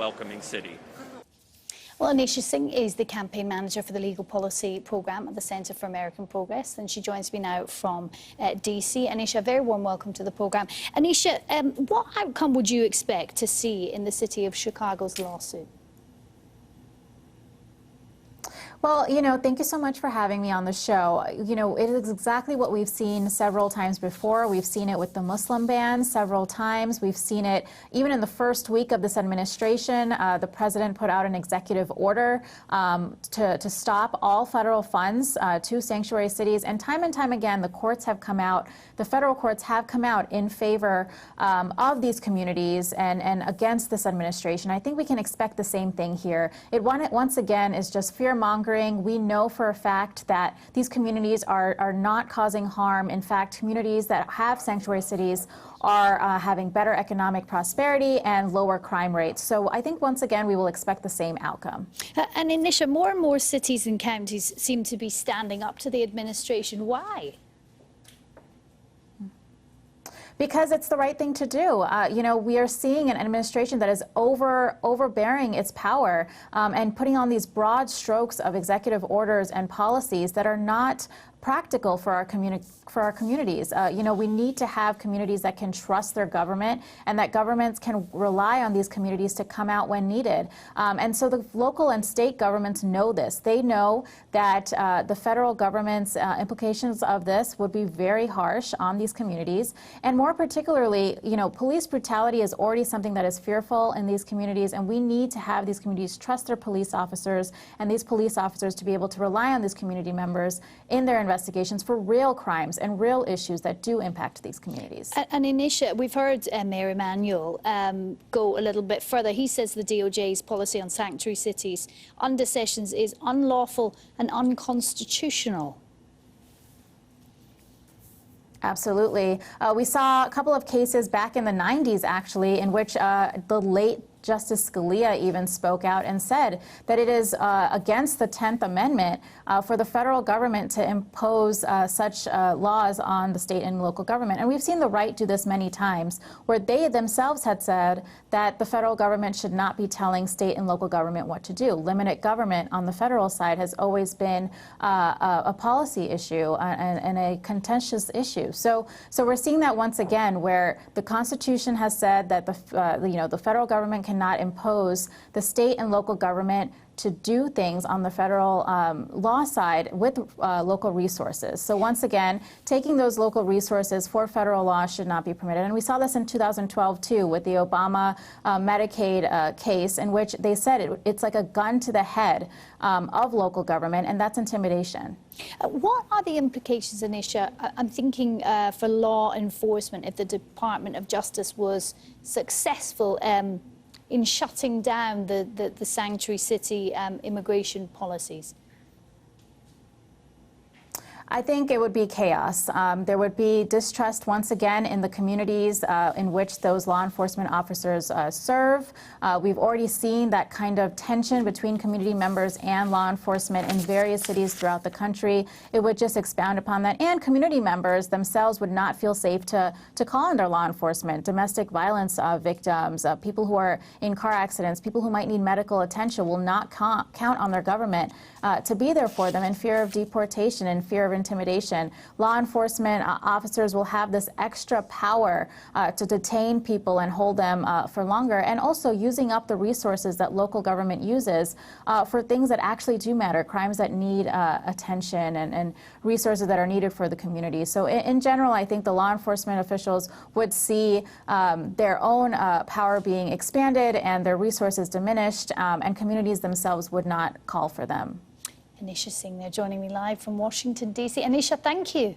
welcoming city. Well, Anisha Singh is the campaign manager for the legal policy programme at the Centre for American Progress, and she joins me now from DC. Anisha, a very warm welcome to the programme. Anisha, what outcome would you expect to see in the city of Chicago's lawsuit? Well, thank you so much for having me on the show. It is exactly what we've seen several times before. We've seen it with the Muslim ban several times. We've seen it even in the first week of this administration. The president put out an executive order to stop all federal funds to sanctuary cities. And time again, the courts have come out, the federal courts have come out in favor of these communities and against this administration. I think we can expect the same thing here. It once again is just fear-mongering. We know for a fact that these communities are not causing harm. In fact, communities that have sanctuary cities are having better economic prosperity and lower crime rates. So I think once again we will expect the same outcome. And Anisha, more and more cities and counties seem to be standing up to the administration. Why? Because it's the right thing to do. We are seeing an administration that is overbearing its power and putting on these broad strokes of executive orders and policies that are not practical for our communities. We need to have communities that can trust their government and that governments can rely on these communities to come out when needed. And so the local and state governments know this. They know that the federal government's implications of this would be very harsh on these communities. And more particularly, police brutality is already something that is fearful in these communities, and we need to have these communities trust their police officers and these police officers to be able to rely on these community members in their investigations for real crimes and real issues that do impact these communities. And Anisha, we've heard Mayor Emanuel go a little bit further. He says the DOJ's policy on sanctuary cities under Sessions is unlawful and unconstitutional. Absolutely. We saw a couple of cases back in the 90s, actually, in which the late Justice Scalia even spoke out and said that it is against the 10th Amendment for the federal government to impose such laws on the state and local government. And we've seen the right do this many times, where they themselves had said that the federal government should not be telling state and local government what to do. Limited government on the federal side has always been a policy issue and a contentious issue. So we're seeing that once again, where the Constitution has said that the federal government cannot impose the state and local government to do things on the federal law side with local resources. So once again, taking those local resources for federal law should not be permitted. And we saw this in 2012 too with the Obama Medicaid case, in which they said it's like a gun to the head of local government, and that's intimidation. What are the implications, Anisha? I'm thinking for law enforcement, if the Department of Justice was successful in shutting down the sanctuary city immigration policies? I think it would be chaos. There would be distrust once again in the communities in which those law enforcement officers serve. We've already seen that kind of tension between community members and law enforcement in various cities throughout the country. It would just expound upon that. And community members themselves would not feel safe to call on their law enforcement. Domestic violence victims, people who are in car accidents, people who might need medical attention will not count on their government to be there for them in fear of deportation and fear of intimidation. Law enforcement officers will have this extra power to detain people and hold them for longer, and also using up the resources that local government uses for things that actually do matter, crimes that need attention and resources that are needed for the community. So in general, I think the law enforcement officials would see their own power being expanded and their resources diminished, and communities themselves would not call for them. Anisha Singh there joining me live from Washington, D.C. Anisha, thank you.